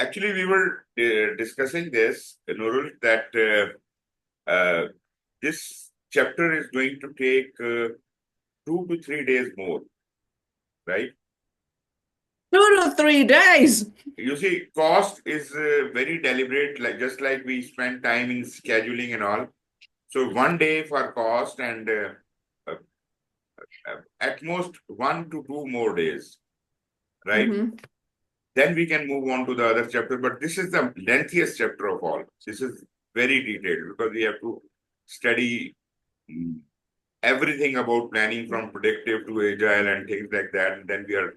Actually, we were discussing this, Nurul, that this chapter is going to take 2 to 3 days more, right? 2 to 3 days. You see, cost is very deliberate, like just like we spend time in scheduling and all. So 1 day for cost and uh, at most 1 to 2 more days, right? Mm-hmm. Then we can move on to the other chapter. But this is the lengthiest chapter of all. This is very detailed because we have to study everything about planning from predictive to agile and things like that. And then we are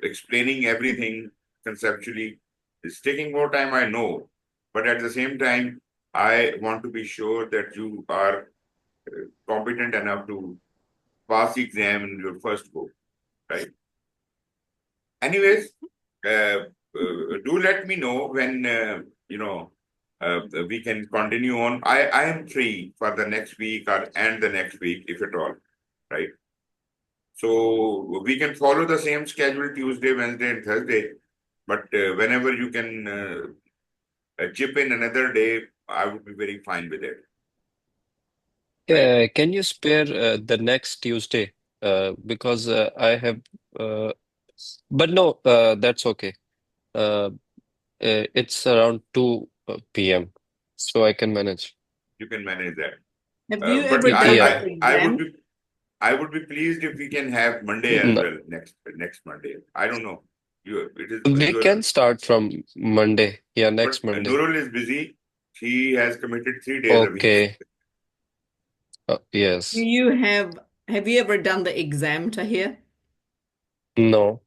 explaining everything conceptually. It's taking more time, I know. But at the same time, I want to be sure that you are competent enough to pass the exam in your first go, right? Anyways, do let me know when we can continue on. I am free for the next week and the next week, if at all, right? So we can follow the same schedule Tuesday, Wednesday, and Thursday. But whenever you can chip in another day, I would be very fine with it. Right? Can you spare the next Tuesday? Because I have, but no, that's okay. It's around 2 p.m., so I can manage. You can manage that. Have you But ever done Yeah. the I exam? would be pleased if we can have Monday as No, well next Monday. I don't know. It is we your can start from Monday. Yeah, but next Monday. Nurul is busy. He has committed 3 days a week. Okay. Do Yes. you have you ever done the exam, Tahir? No,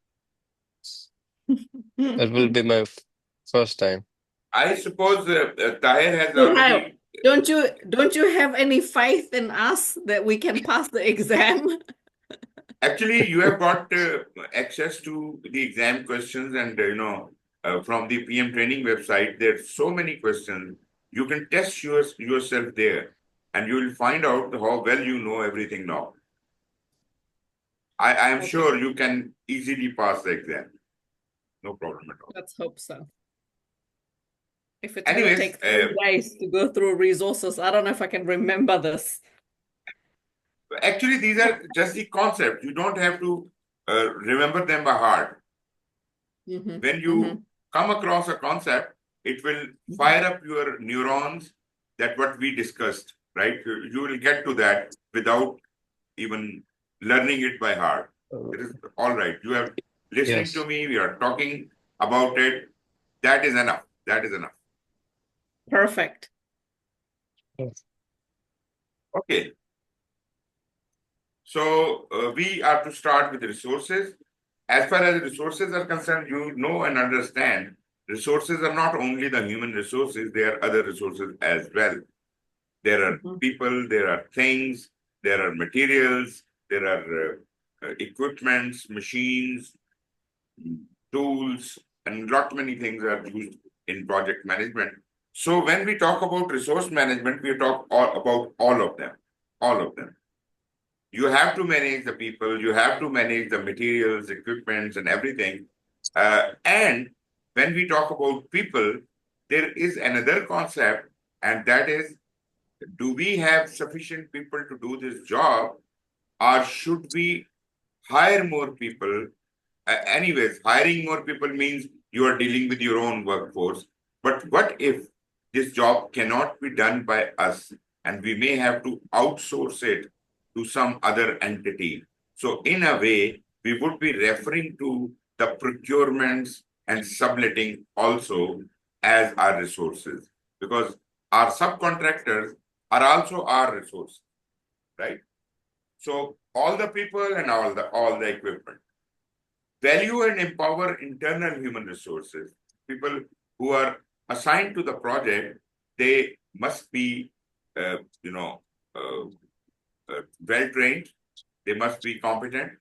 it will be my first time. I suppose Tahir has Suhail, already. don't you have any faith in us that we can pass the exam? Actually, you have got access to the exam questions, and from the PM training website, there's so many questions. You can test yourself there, and you will find out how well you know everything now. I am Okay. sure you can easily pass the exam. No problem at all. Let's hope so. If it's going to Anyways, take 3 days to go through resources, I don't know if I can remember this. actually, these are just the concepts. You don't have to remember them by heart. Mm-hmm. When you come across a concept, it will fire up your neurons. That what we discussed, right? You will get to that without even learning it by heart. It is all right. You are listening to Yes. me. We are talking about it. That is enough. That is enough. Perfect. Okay. So we are to start with resources. As far as resources are concerned, you know and understand resources are not only the human resources, there are other resources as well. There are people, there are things, there are materials, there are equipments, machines, tools, and lot many things are used in project management. So when we talk about resource management, we talk about all of them, all of them. You have to manage the people, you have to manage the materials, equipments, and everything. And when we talk about people, there is another concept, and that is, do we have sufficient people to do this job, or should we hire more people? Anyways, hiring more people means you are dealing with your own workforce. But what if this job cannot be done by us and we may have to outsource it to some other entity? So, in a way, we would be referring to the procurements and subletting also as our resources, because our subcontractors are also our resource, right? So all the people and all the equipment. Value and empower internal human resources. People who are assigned to the project, they must be, uh, you know, uh, well trained. They must be competent,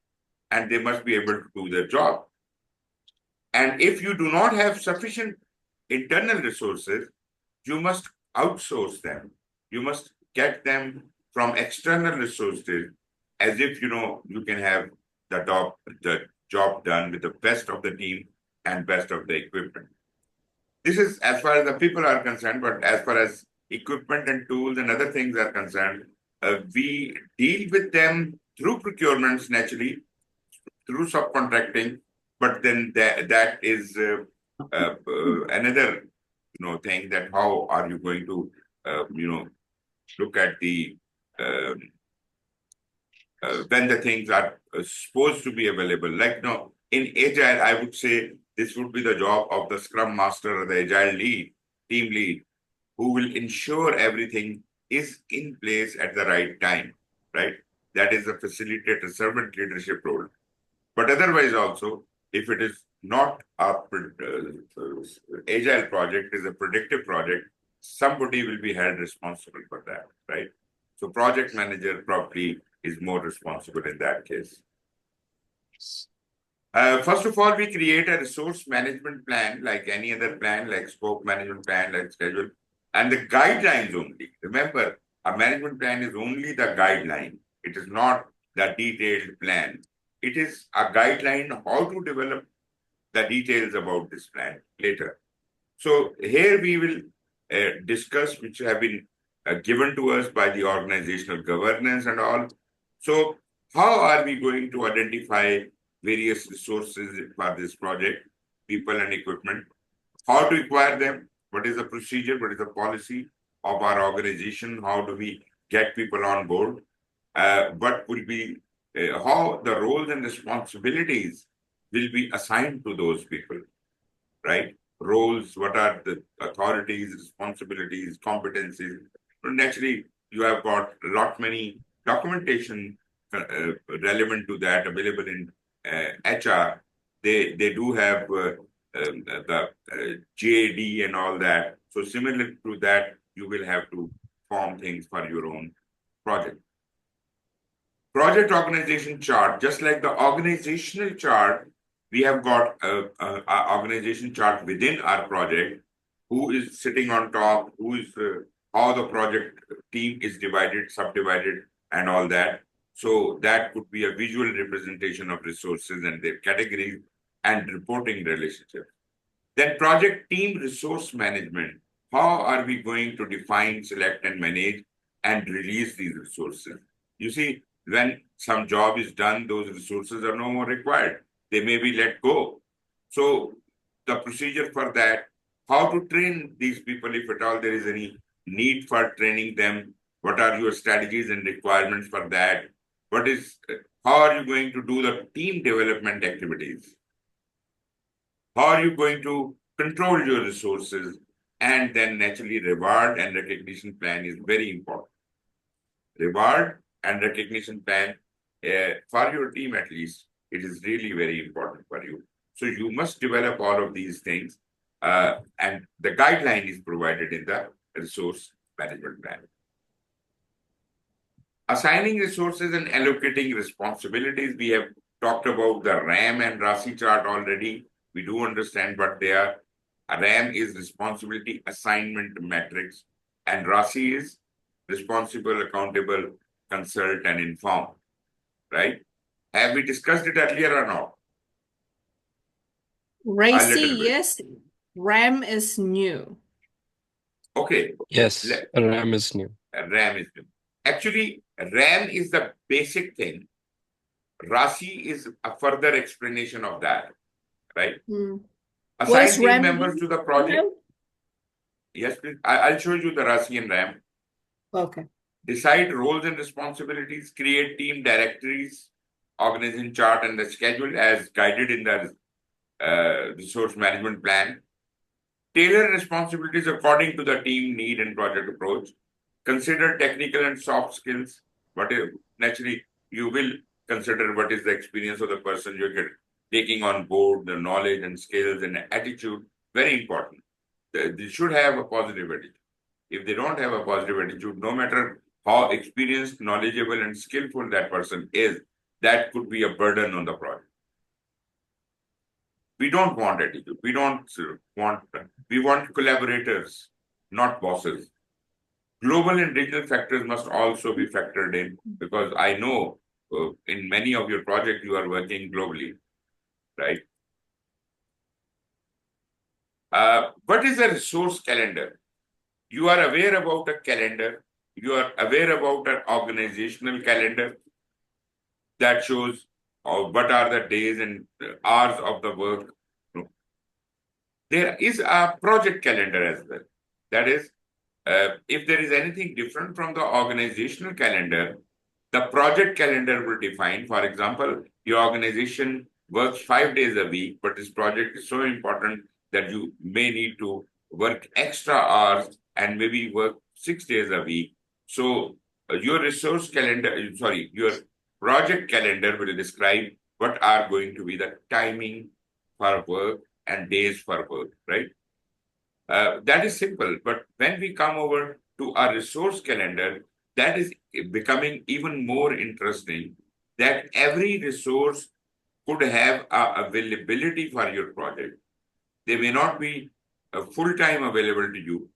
and they must be able to do their job. And if you do not have sufficient internal resources, you must outsource them. You must get them from external resources, as if you can have the job done with the best of the team and best of the equipment. This is as far as the people are concerned, but as far as equipment and tools and other things are concerned, we deal with them through procurements naturally, through subcontracting, but then that is another thing, that how are you going to look at the when the things are supposed to be available. Like in Agile, I would say this would be the job of the Scrum Master or the Agile lead, team lead, who will ensure everything is in place at the right time, right? That is the facilitator, servant leadership role. But otherwise also, if it is not a Agile project, is a predictive project, somebody will be held responsible for that, right? So project manager probably is more responsible in that case. First of all, we create a resource management plan, like any other plan, like scope management plan, like schedule, and the guidelines only. Remember, a management plan is only the guideline. It is not the detailed plan. It is a guideline how to develop the details about this plan later. So here we will discuss, which have been given to us by the organizational governance and all. So how are we going to identify various resources for this project, people and equipment? How to acquire them? What is the procedure? What is the policy of our organization? How do we get people on board? What will be how the roles and responsibilities will be assigned to those people, right? Roles, what are the authorities, responsibilities, competencies? Naturally, you have got a lot many documentation relevant to that available in HR. They do have the JD and all that. So similar to that, you will have to form things for your own project. Project organization chart, just like the organizational chart, we have got an organization chart within our project, who is sitting on top, who is how the project team is divided, subdivided, and all that. So that could be a visual representation of resources and their categories and reporting relationships. Then project team resource management. How are we going to define, select, and manage and release these resources? You see, when some job is done, those resources are no more required. They may be let go. So the procedure for that, how to train these people, if at all there is any need for training them, what are your strategies and requirements for that? How are you going to do the team development activities? How are you going to control your resources? And then naturally reward and recognition plan is very important. Reward and recognition plan for your team, at least, it is really very important for you. So you must develop all of these things, and the guideline is provided in the resource management plan. Assigning resources and allocating responsibilities. We have talked about the RAM and RASI chart already. We do understand what they are. A RAM is responsibility assignment matrix, and RASI is responsible, accountable, consult, and inform. Right? Have we discussed it earlier or not? Racy, yes. RAM is new. Okay. Yes, RAM is new. RAM is new. Actually, RAM is the basic thing. RASI is a further explanation of that, right? Assign team members to the project. Yes, please. I'll show you the RASI and RAM. Okay. Decide roles and responsibilities, create team directories, organization chart, and the schedule as guided in the resource management plan. Tailor responsibilities according to the team need and project approach. Consider technical and soft skills. Naturally, you will consider what is the experience of the person you're taking on board, the knowledge and skills and attitude. Very important. They should have a positive attitude. If they don't have a positive attitude, no matter how experienced, knowledgeable, and skillful that person is, that could be a burden on the project. We don't want attitude. We want collaborators, not bosses. Global and regional factors must also be factored in, because I know in many of your projects you are working globally, right? What is a resource calendar? You are aware about a calendar. You are aware about an organizational calendar that shows what are the days and hours of the work. There is a project calendar as well. That is, if there is anything different from the organizational calendar, the project calendar will define. For example, your organization works 5 days a week, but this project is so important that you may need to work extra hours and maybe work 6 days a week. So your resource calendar, your project calendar will describe what are going to be the timing for work and days for work, right? That is simple. But when we come over to our resource calendar, that is becoming even more interesting, that every resource could have a availability for your project. They may not be full-time available to you.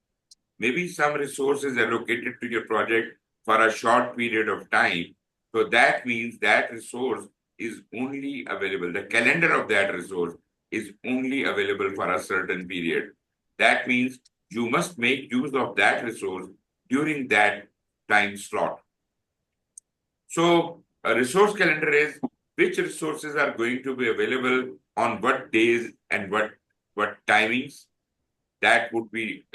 Maybe some resources allocated to your project for a short period of time. So that means that resource is only available. The calendar of that resource is only available for a certain period. That means you must make use of that resource during that time slot. So a resource calendar is which resources are going to be available on what days and what timings. That would be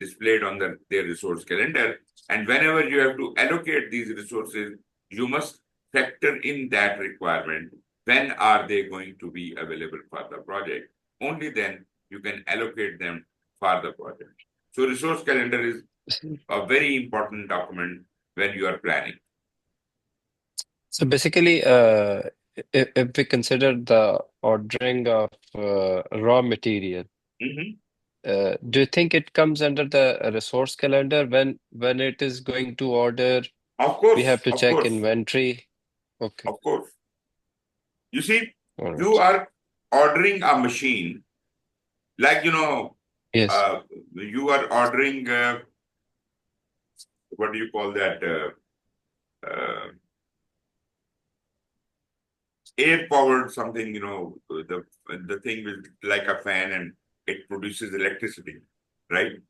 displayed on their resource calendar. And whenever you have to allocate these resources, you must factor in that requirement. When are they going to be available for the project? Only then you can allocate them for the project. So resource calendar is a very important document when you are planning. So basically, if we consider the ordering of raw material, do you think it comes under the resource calendar when it is going to order? Of course, we have to of check course, inventory. Okay. of course. You see, All you right. are ordering a machine, like, Yes. you are ordering, what do you call that? Air-powered something, the thing is like a fan and it produces electricity, right?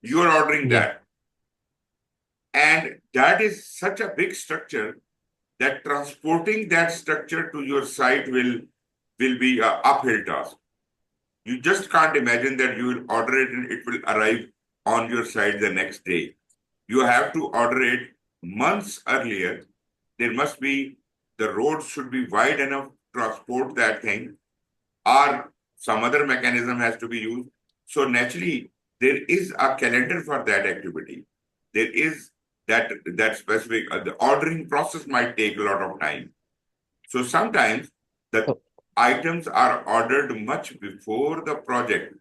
You are ordering Yeah. that. And that is such a big structure that transporting that structure to your site will be an uphill task. You just can't imagine that you will order it and it will arrive on your site the next day. You have to order it months earlier. There must be, the roads should be wide enough to transport that thing, or some other mechanism has to be used. So naturally, there is a calendar for that activity. There is that specific, the ordering process might take a lot of time. So sometimes the items are ordered much before the project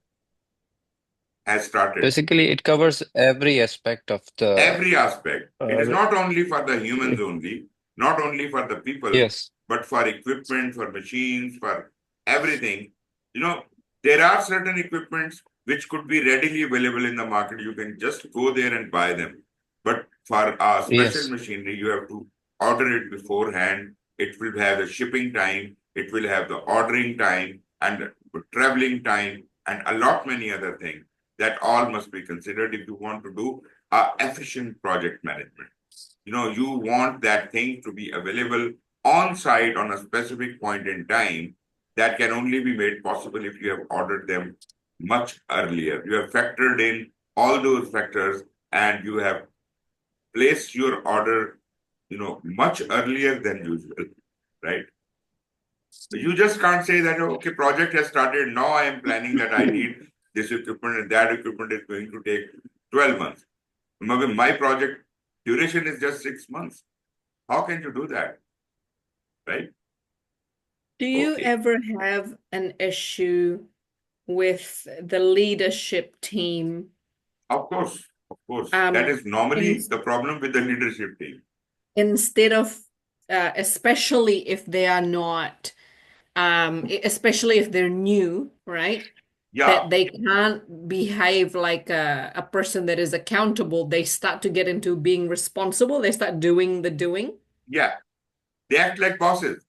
has started. Basically, it covers every aspect of the. Every aspect. It is not only for the humans only, not only for the people, Yes. but for equipment, for machines, for everything. There are certain equipments which could be readily available in the market. You can just go there and buy them. But for a special Yes. machinery, you have to order it beforehand. It will have the shipping time, it will have the ordering time and traveling time and a lot many other things. That all must be considered if you want to do efficient project management. You want that thing to be available on site on a specific point in time. That can only be made possible if you have ordered them much earlier. You have factored in all those factors and you have placed your order, much earlier than usual, right? You just can't say that, okay, project has started. Now I am planning that I need this equipment and that equipment is going to take 12 months. My project duration is just 6 months. How can you do that? Right? Do you Okay. ever have an issue with the leadership team? Of course. That is normally the problem with the leadership team. Instead of, especially if they are not, especially if they're new, right? Yeah. That they can't behave like a person that is accountable. They start to get into being responsible. They start doing the doing. Yeah. They act like bosses.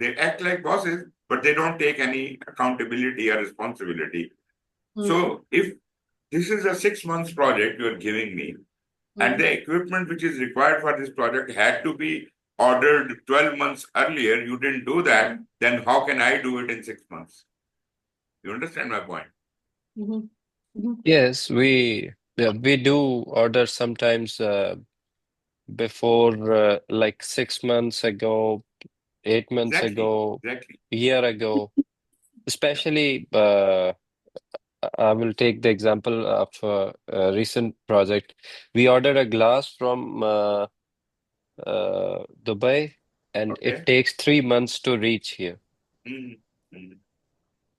But they don't take any accountability or responsibility. So if this is a 6 months project you're giving me, and the equipment which is required for this project had to be ordered 12 months earlier, you didn't do that, then how can I do it in 6 months? You understand my point? Yes, we do order sometimes before like 6 months ago, 8 months ago, Exactly. a year ago. Especially, I will take the example of a recent project. We ordered a glass from Dubai, and it Okay. takes 3 months to reach here. Mhm.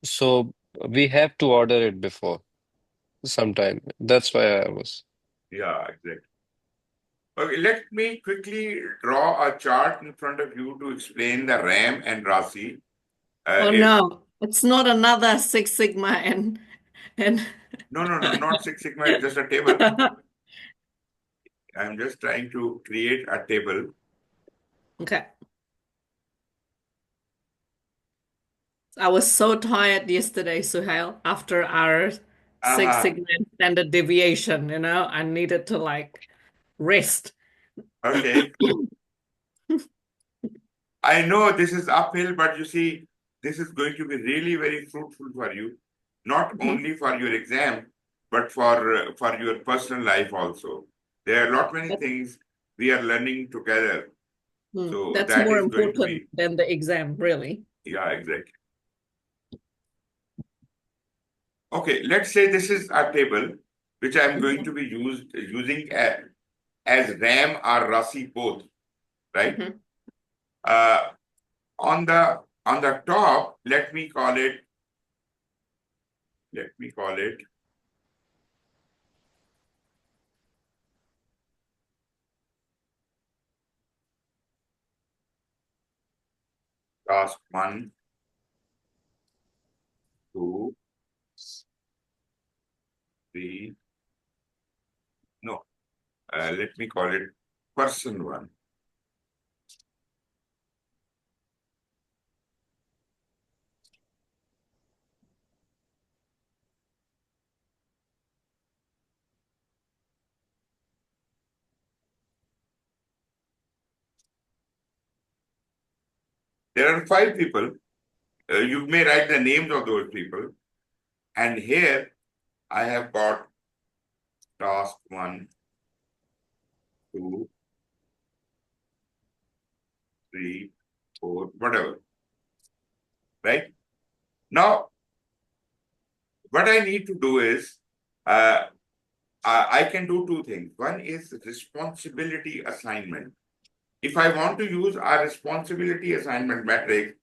So we have to order it before sometime. That's why I was. Yeah, exactly. Okay, let me quickly draw a chart in front of you to explain the RAM and RASI. Oh If no, it's not another Six Sigma and no, not Six Sigma, it's just a table. I'm just trying to create a table. Okay. I was so tired yesterday, Suhail, after our Six Aha. Sigma standard deviation, I needed to like rest. Okay. I know this is uphill, but you see, this is going to be really very fruitful for you, not only for your exam, but for your personal life also. There are a lot many things we are learning together. So That's that more is going to important be, than the exam, really. yeah, exactly. Okay, let's say this is a table which I'm going to be using as RAM or RASI both, right? Uh, on the top, let me call it task 1, 2, 3. No, let me call it person 1. There are 5 people. You may write the names of those people. And here I have got task 1, 2, 3, 4, whatever. Right? Now, what I need to do is I can do 2 things. One is responsibility assignment. If I want to use our responsibility assignment matrix,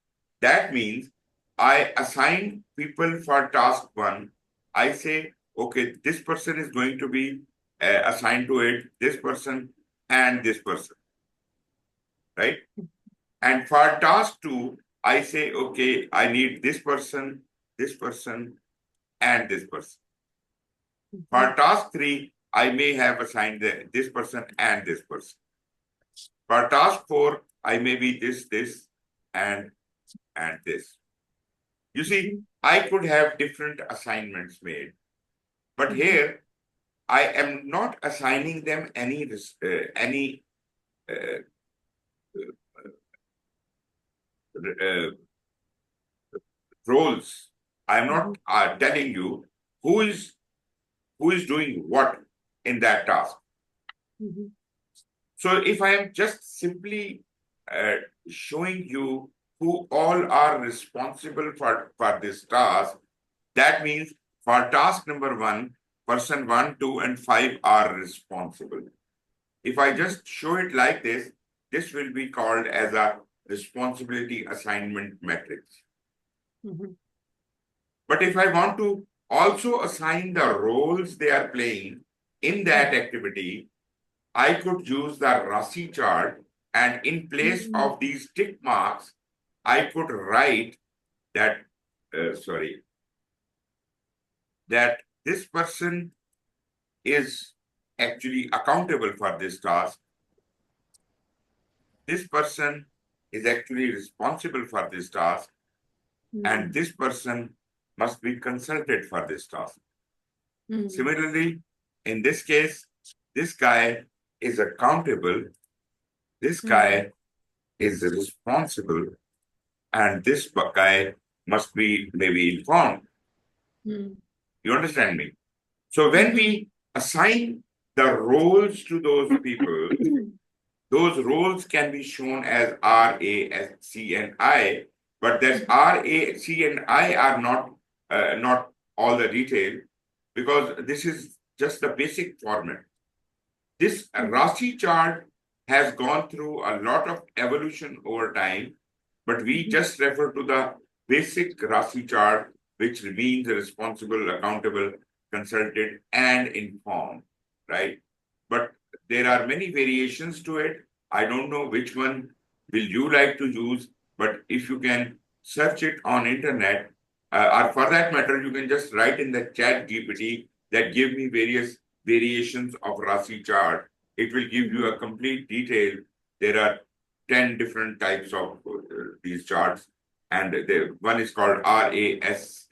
that means I assign people for task 1. I say, okay, this person is going to be assigned to it, this person, and this person, right? And for task 2, I say, okay, I need this person, and this person. For task 3, I may have assigned this person and this person. For task 4, I may be this, and this. You see, I could have different assignments made, but here I am not assigning them any uh, uh, roles. I am not telling you who is doing what in that task. So if I am just simply showing you who all are responsible for this task, that means for task number 1, person 1, 2, and 5 are responsible. If I just show it like this will be called as a responsibility assignment matrix. But if I want to also assign the roles they are playing in that activity, I could use the RASI chart, and in place of these tick marks, I could write that, that this person is actually accountable for this task. This person is actually responsible for this task, and this person must be consulted for this task. Mm. Similarly, in this case, this guy is accountable, this guy is responsible, and this guy must be maybe informed. Mm. You understand me? So when we assign the roles to those people, those roles can be shown as R, A, S, C, and I, but that R, A, C, and I are not all the detail, because this is just the basic format. This Rasi chart has gone through a lot of evolution over time, but we just refer to the basic Rasi chart, which means responsible, accountable, consulted, and informed, right? But there are many variations to it. I don't know which one will you like to use, but if you can search it on internet, or for that matter, you can just write in the chat GPT that give me various variations of Rasi chart. It will give you a complete detail. There are 10 different types of these charts, and one is called RASCSI,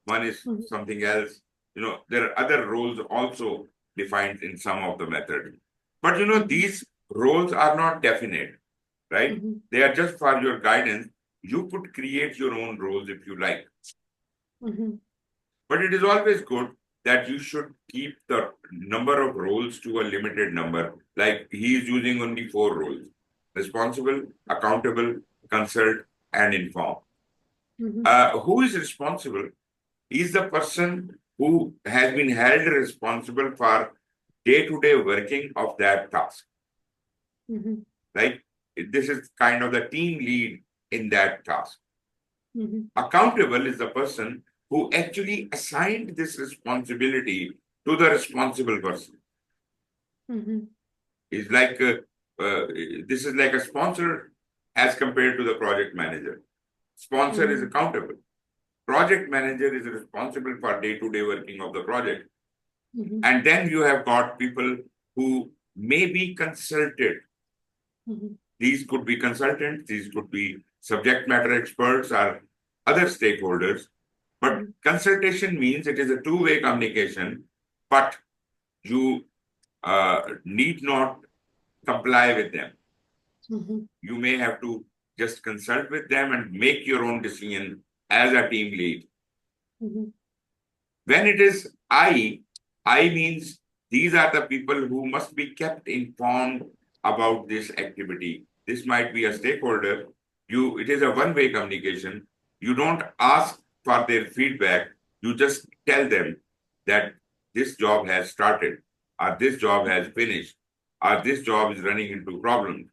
one is something else. There are other roles also defined in some of the methods. But these roles are not definite, right? They are just for your guidance. You could create your own roles if you like. But it is always good that you should keep the number of roles to a limited number. Like he is using only 4 roles: responsible, accountable, consult, and inform. Who is responsible? He is the person who has been held responsible for day-to-day working of that task. Like this is kind of the team lead in that task. Accountable is the person who actually assigned this responsibility to the responsible person. It's like this is like a sponsor as compared to the project manager. Sponsor is accountable. Project manager is responsible for day-to-day working of the project. And then you have got people who may be consulted. These could be consultants, these could be subject matter experts or other stakeholders. But consultation means it is a two-way communication, but you need not comply with them. You may have to just consult with them and make your own decision as a team lead. When it is I means these are the people who must be kept informed about this activity. This might be a stakeholder. It is a one-way communication. You don't ask for their feedback. You just tell them that this job has started, or this job has finished, or this job is running into problems.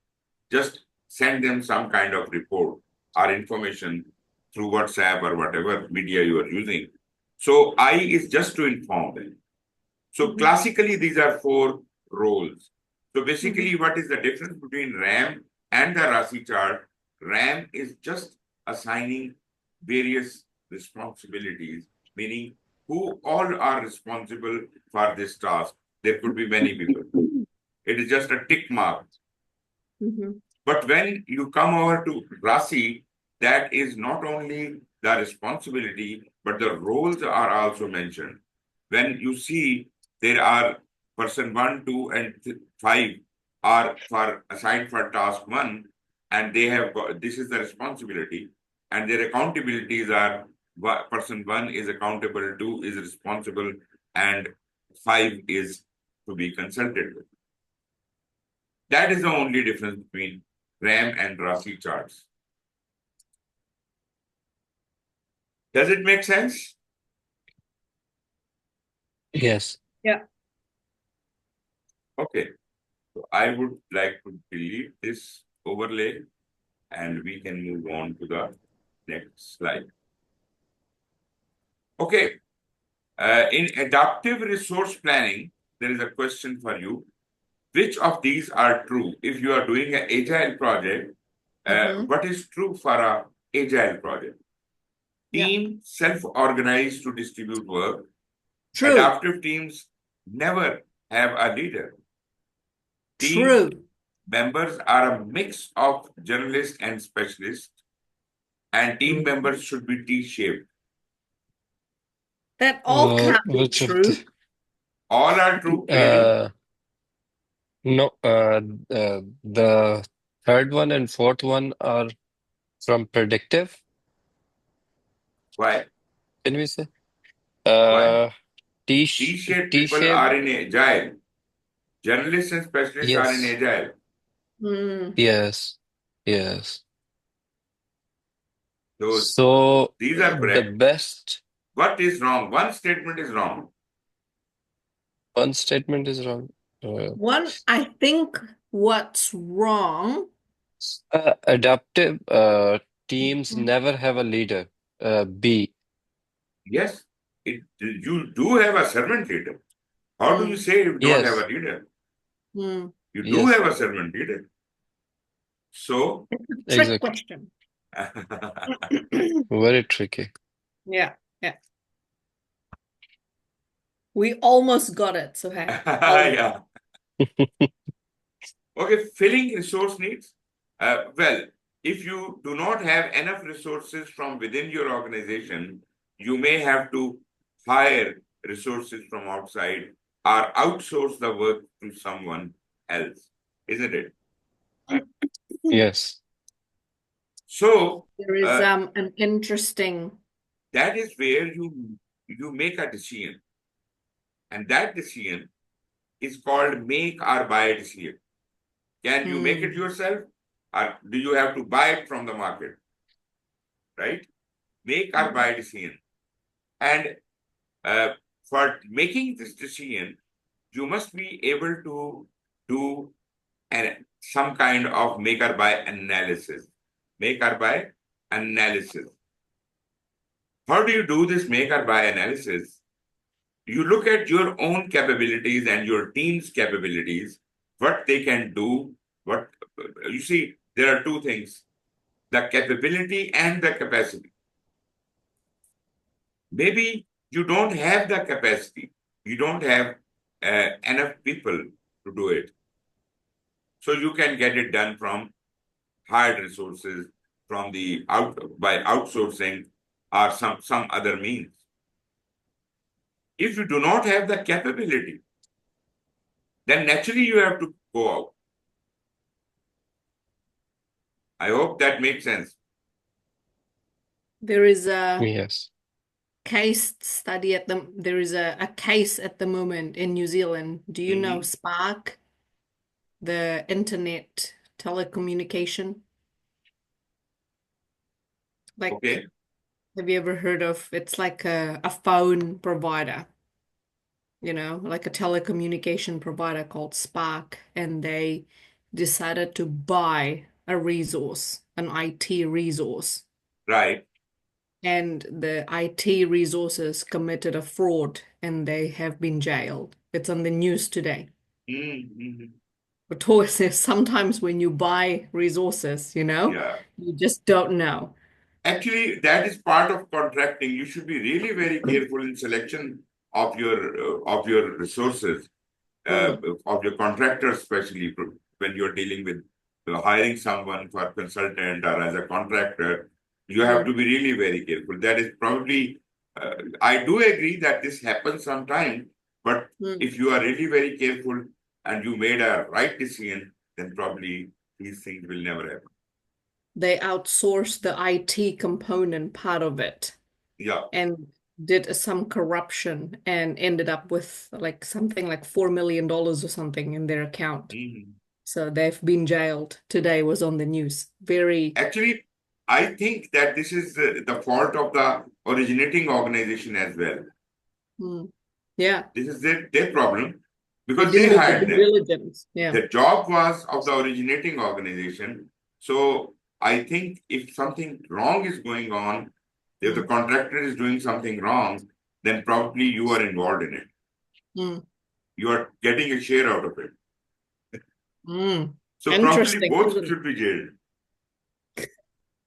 Just send them some kind of report or information through WhatsApp or whatever media you are using. So I is just to inform them. So classically, these are 4 roles. So basically, what is the difference between RAM and the Rasi chart? RAM is just assigning various responsibilities, meaning who all are responsible for this task. There could be many people. It is just a tick mark. But when you come over to Rasi, that is not only the responsibility, but the roles are also mentioned. When you see there are person 1, 2, and 5 are assigned for task 1, and they have got, this is the responsibility, and their accountabilities are person 1 is accountable, 2 is responsible, and 5 is to be consulted with. That is the only difference between RAM and Rasi charts. Does it make sense? Yes. Yeah. Okay. So I would like to delete this overlay and we can move on to the next slide. Okay. In adaptive resource planning, there is a question for you. Which of these are true? If you are doing an agile project, what is true for an agile project? Team self-organize to distribute work. True. Adaptive teams never have a leader. True. Team members are a mix of generalists and specialists. and team members should be T-shaped. That all can't be Which of true. All are true, really. No, the third one and fourth one are from predictive. Why? Can we say? Why? Uh, T-shaped people T-shape. are in agile. Journalists and specialists are in Yes, agile. yes, yes. So So these are the correct. best What is wrong? One statement is wrong. one statement is wrong. One, I think what's wrong. Adaptive teams never have a leader. B. Yes, you do have a servant leader. How do you say you don't have Yes, a leader? Mm. You do yes, have a servant leader. So, It's a trick exactly. question. Very tricky. Yeah, yeah. We almost got it, Suhail. yeah. Okay, filling resource needs. Well, if you do not have enough resources from within your organization, you may have to hire resources from outside or outsource the work to someone else, isn't it? Yes. So There is an interesting. that is where you make a decision, and that decision is called make or buy decision. Can you make it yourself, or do you have to buy it from the market? Right? Make or buy decision. And for making this decision, you must be able to do some kind of make or buy analysis. Make or buy analysis. How do you do this make or buy analysis? You look at your own capabilities and your team's capabilities, what they can do, what you see, there are two things, the capability and the capacity. Maybe you don't have the capacity, you don't have enough people to do it. So you can get it done from hired resources, from the by outsourcing or some other means. If you do not have the capability, then naturally you have to go out. I hope that makes sense. There is a Yes. case study there is a case at the moment in New Zealand. Do you know Spark, the internet telecommunication? Like, Okay. have you ever heard of it's like a phone provider, like a telecommunication provider called Spark, and they decided to buy a resource, an IT resource. Right. And the IT resources committed a fraud and they have been jailed. It's on the news today. Mm-hmm. But always sometimes when you buy resources, Yeah. you just don't know. Actually, that is part of contracting. You should be really very careful in selection of your resources, Mm, of your contractors, especially when you're dealing with hiring someone for consultant or as a contractor. You have to mm, be really very careful. That is probably, I do agree that this happens sometimes, but mm. if you are really very careful and you made a right decision, then probably these things will never happen. They outsourced the IT component part of it Yeah. and did some corruption and ended up with like something like $4 million or something in their account. Mhm. So they've been jailed. Today was on the news. Very. Actually, I think that this is the fault of the originating organization as well. Yeah, This is their problem they because they didn't do the hired due them. diligence. Yeah. The job was of the originating organization. So I think if something wrong is going on, if the contractor is doing something wrong, then probably you are involved in it. You are getting a share out of it. So probably Interesting, both isn't it? should be jailed.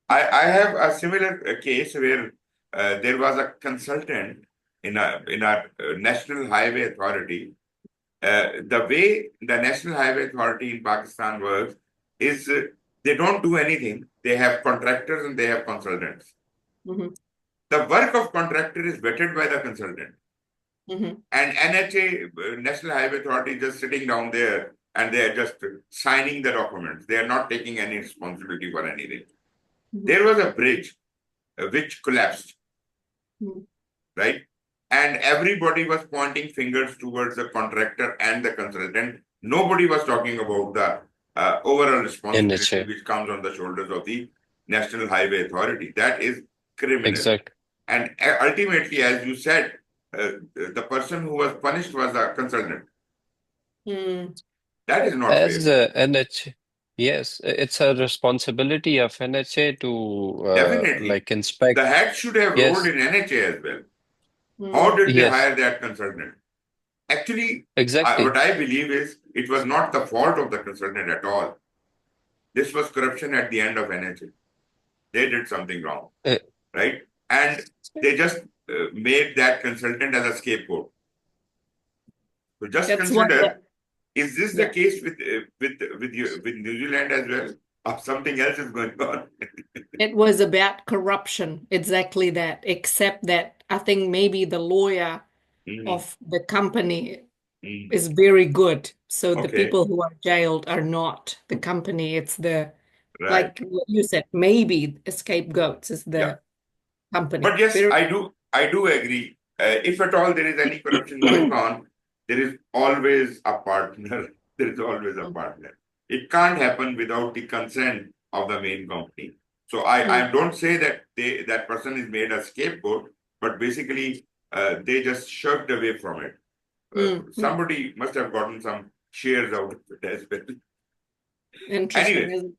I have a similar case where there was a consultant in our National Highway Authority. The way the National Highway Authority in Pakistan works is they don't do anything. they have contractors and they have consultants. Mhm. The work of contractor is vetted by the consultant. Mhm. And NHA, National Highway Authority, is just sitting down there and they are just signing the documents. They are not taking any responsibility for anything. Mhm. There was a bridge which collapsed, Mhm. right? And everybody was pointing fingers towards the contractor and the consultant. Nobody was talking about the overall responsibility NHA. which comes on the shoulders of the National Highway Authority. That is criminal. Exactly. And ultimately, as you said, the person who was punished was a consultant. Mm. That is not As fair. NHA, yes, it's a responsibility of NHA to Definitely. like inspect. The head should have rolled Yes, in NHA as well. How Mm. did they yes, hire that consultant? Actually, exactly. what I believe is it was not the fault of the consultant at all. This was corruption at the end of NHA. They did something wrong, Uh, right? And they just made that consultant as a scapegoat. So just That's why consider, that, is this the yeah, case with New Zealand as well? Or something else is going on? it was about corruption. Exactly that. Except that I think maybe the lawyer Mhm, of the company mhm. is very good. So the Okay, people who are jailed are not the company. It's the, right. like what you said, maybe scapegoats is Yeah. the company. But yes, Very. I do agree. If at all there is any corruption going on, there is always a partner. There is always a partner. It can't happen without the consent of the main company. So I Mm, don't say that that person is made a scapegoat, but basically they just shirked away from it. mm. Somebody must have gotten some shares out of it as well. Interesting, Anyway, isn't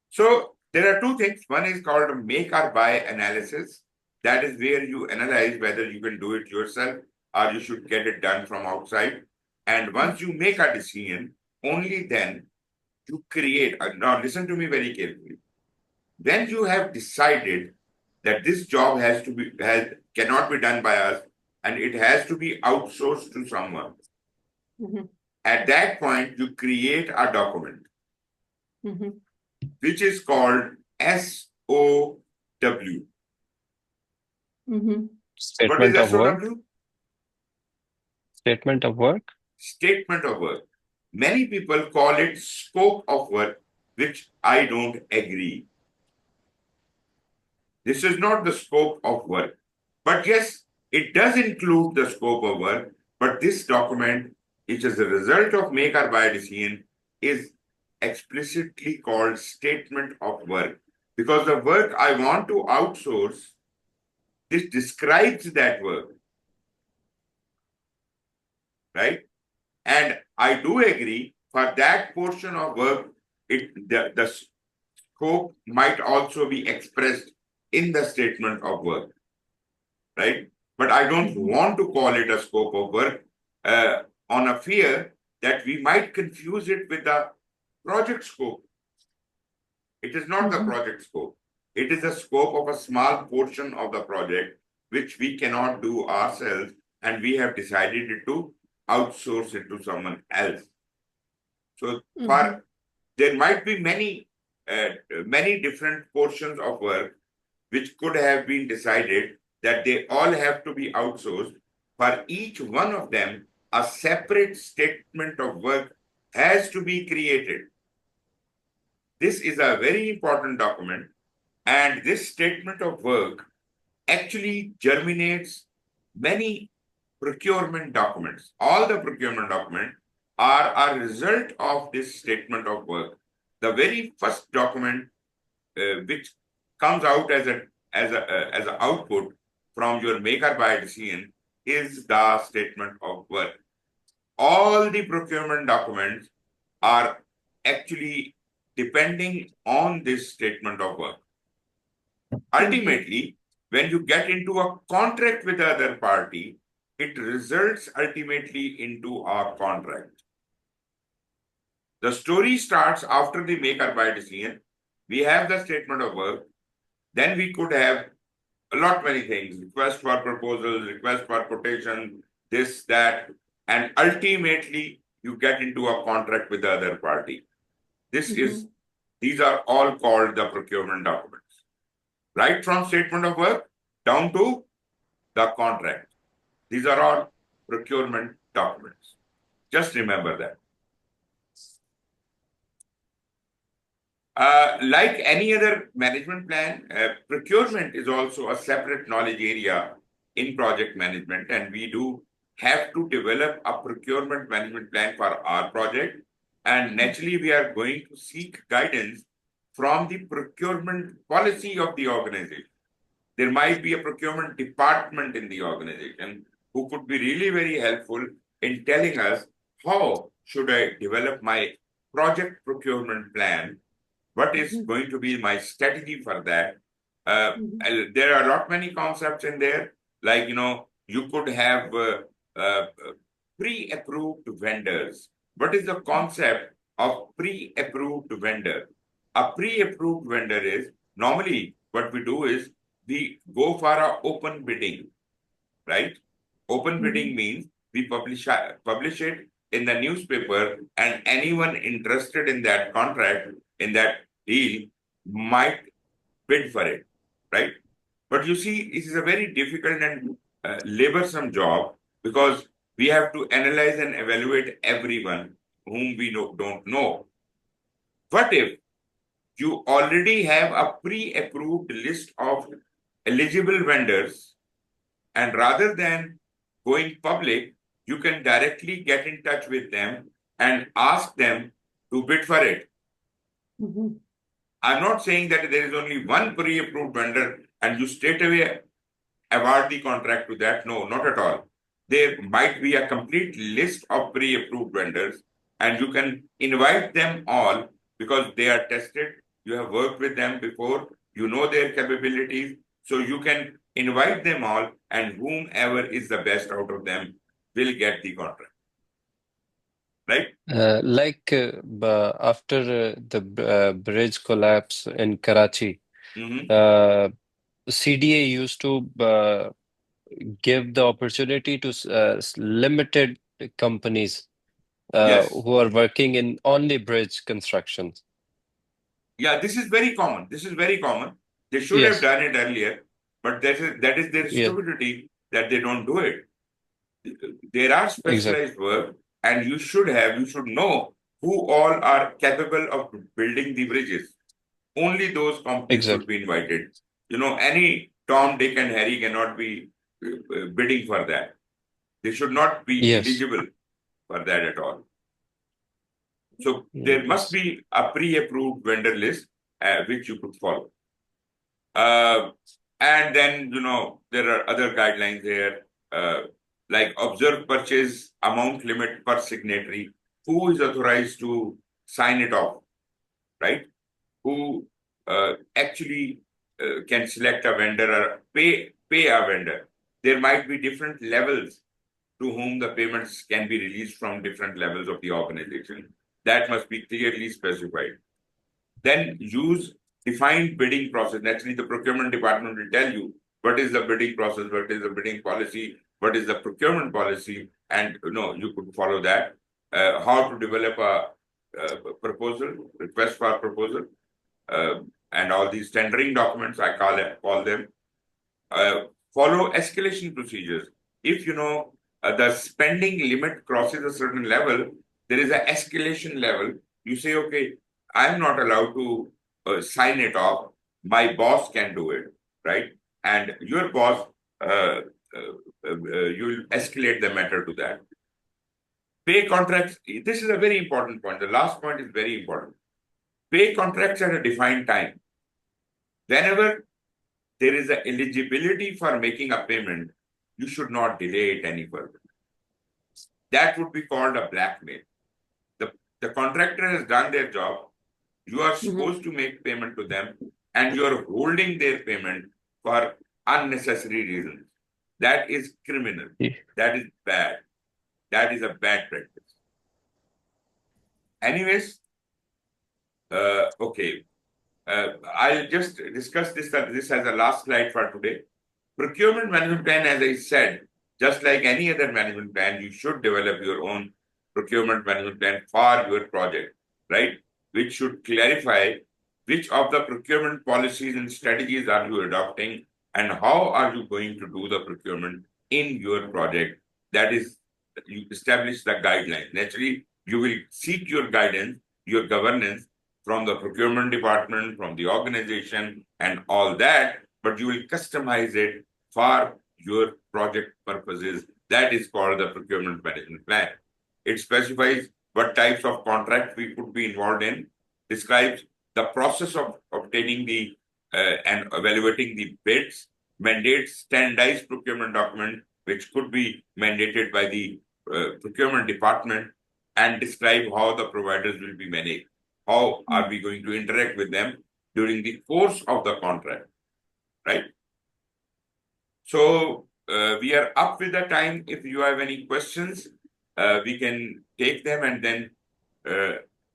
so there are two things. One is called make or buy analysis. That is where you analyze whether you can do it yourself or you should get it done from outside. And it? once you make a decision, only then you create. Now listen to me very carefully. When you have decided that this job cannot be done by us and it has to be outsourced to someone, Mhm, at that point you create a document mhm, which is called SOW. mhm, What is Statement of work. SOW? Statement of work. Statement of work. Many people call it scope of work, which I don't agree. This is not the scope of work. But yes, it does include the scope of work. But this document, which is a result of make or buy decision, is explicitly called statement of work. Because the work I want to outsource, this describes that work, right? And I do agree for that portion of work, the scope might also be expressed in the statement of work, right? But I don't mhm, want to call it a scope of work uh, on a fear that we might confuse it with the project scope. It is not the mhm, project scope. It is the scope of a small portion of the project which we cannot do ourselves, and we have decided to outsource it to someone else. So mhm, for there might be many different portions of work which could have been decided that they all have to be outsourced. For each one of them, a separate statement of work has to be created. This is a very important document, and this statement of work actually germinates many procurement documents. All the procurement documents are a result of this statement of work. The very first document which comes out as an output from your make or buy decision is the statement of work. All the procurement documents are actually depending on this statement of work. mhm, Ultimately, when you get into a contract with the other party, it results ultimately into a contract. The story starts after the make or buy decision. We have the statement of work. Then we could have a lot many things: request for proposals, request for quotation, this, that, and ultimately you get into a contract with the other party. This is mhm, These are all called the procurement documents. Right from statement of work down to the contract. These are all procurement documents. Just remember that. Like any other management plan, procurement is also a separate knowledge area in project management, and we do have to develop a procurement management plan for our project. And naturally, we are going to seek guidance from the procurement policy of the organization. There might be a procurement department in the organization who could be really very helpful in telling us how should I develop my project procurement plan, what is going to be my strategy for that. There are a lot many concepts in there, like, you could have uh, pre-approved vendors. What is the concept of pre-approved vendor? A pre-approved vendor is, normally what we do is we go for an open bidding, right? Open bidding means we publish it in the newspaper, and anyone interested in that contract, in that deal, might bid for it, right? But you see, it is a very difficult and laborsome job, because we have to analyze and evaluate everyone whom we don't know. What if you already have a pre-approved list of eligible vendors, and rather than going public, you can directly get in touch with them and ask them to bid for it? I'm not saying that there is only one pre-approved vendor and you straight away award the contract to that. No, not at all. There might be a complete list of pre-approved vendors, and you can invite them all because they are tested. You have worked with them before. You know their capabilities. So you can invite them all, and whomever is the best out of them will get the contract. Right? After the bridge collapse in Karachi, CDA used to give the opportunity to limited companies Yes. who are working in only bridge construction. Yeah, this is very common. They should have done it earlier, but that is their stupidity that they don't do it. There are specialized work, and you should know who all are capable of building the bridges. Only those companies should be invited. Any Tom, Dick, and Harry cannot be bidding for that. They should not be eligible for that at all. So there must be a pre-approved vendor list which you could follow. And then, there are other guidelines there, like observed purchase amount limit per signatory. Who is authorized to sign it off, right? Who actually can select a vendor or pay a vendor. There might be different levels to whom the payments can be released from different levels of the organization. That must be clearly specified. Then use defined bidding process. Naturally, the procurement department will tell you what is the bidding process, what is the bidding policy, what is the procurement policy, and you could follow that. How to develop a proposal, request for proposal, and all these tendering documents, I call them. Follow escalation procedures. If the spending limit crosses a certain level, there is an escalation level. You say, okay, I'm not allowed to sign it off. My boss can do it, right? And your boss, you will escalate the matter to that. Pay contracts. This is a very important point. The last point is very important. Pay contracts at a defined time. Whenever there is an eligibility for making a payment, you should not delay it any further. That would be called a blackmail. The contractor has done their job. You are supposed to make payment to them, and you are holding their payment for unnecessary reasons. That is criminal. That is bad. That is a bad practice. Anyways, okay. I'll just discuss this as a last slide for today. Procurement management plan, as I said, just like any other management plan, you should develop your own procurement management plan for your project, right? Which should clarify which of the procurement policies and strategies are you adopting, and how are you going to do the procurement in your project? That is, you establish the guidelines. Naturally, you will seek your guidance, your governance from the procurement department, from the organization, and all that, but you will customize it for your project purposes. That is called the procurement management plan. It specifies what types of contracts we could be involved in, describes the process of obtaining the and evaluating the bids, mandates standardized procurement document, which could be mandated by the procurement department, and describe how the providers will be managed. How are we going to interact with them during the course of the contract, right? So we are up with the time. If you have any questions, we can take them, and then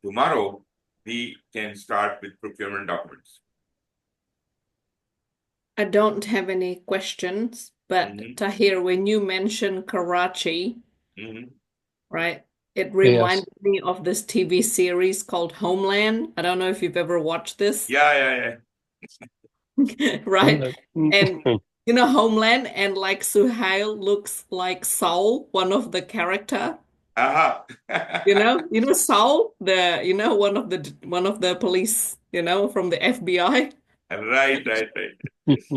tomorrow we can start with procurement documents. I don't have any questions, but Tahir, when you mentioned Karachi, right, it reminded me of this TV series called Homeland. I don't know if you've ever watched this. Yeah. Right? And you know Homeland, and like Suhail looks like Saul, one of the character. You know Saul, one of the police, from the FBI. Right.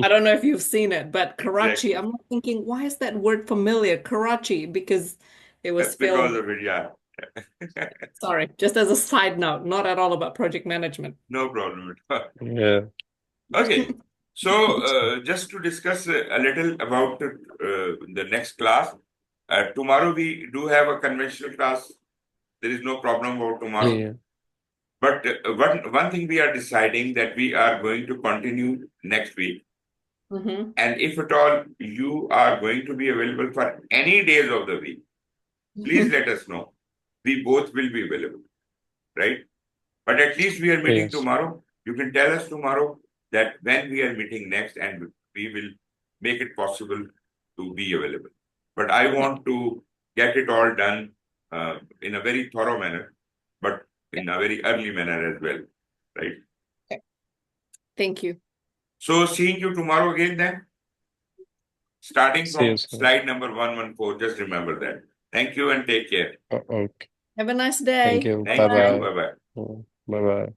I don't know if you've seen it, but Karachi, Exactly. I'm thinking, why is that word familiar? Karachi, because it was That's because filmed. of it, yeah. Sorry, just as a side note, not at all about project management. No problem. Yeah. Okay. So just to discuss a little about the next class. Tomorrow we do have a conventional class. There is no problem about tomorrow. Yeah. But one thing we are deciding that we are going to continue next week. And if at all you are going to be available for any days of the week, please let us know. We both will be available, right? But at least we are meeting tomorrow. You can tell us tomorrow that when we are meeting next, and we will make it possible to be available. But I want to get it all done in a very thorough manner, but in a very early manner as well, right? Okay. Thank you. So seeing you tomorrow again then, starting See you from soon. slide number 114, just remember that. Thank you and take care. Okay. Have a nice day. Thank you. Thank you. Bye-bye. Bye-bye. Bye-bye.